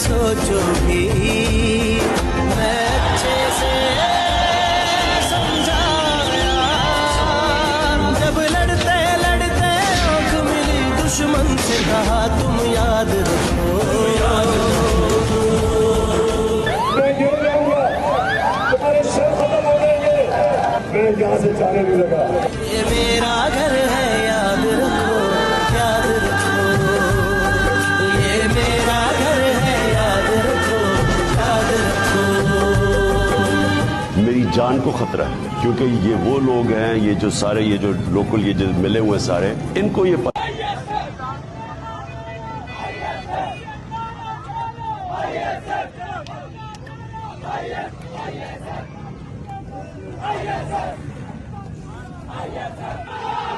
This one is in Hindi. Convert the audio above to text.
सोचो भी, मैं अच्छे से समझाया। जब लड़ते लड़ते आंख मिली दुश्मन से कहा तुम याद रखो। मैं गिर जाऊंगा, तुम्हारे सर खत्म हो जाएंगे, मैं यहाँ से जाने नहीं लगा। ये मेरा घर है याद रखो, याद रखो। ये मेरा घर है याद रखो, याद रखो। मेरी जान को खतरा है, क्योंकि ये वो लोग हैं, ये जो सारे ये जो लोकल ये जो मिले हुए सारे, इनको ये ISF!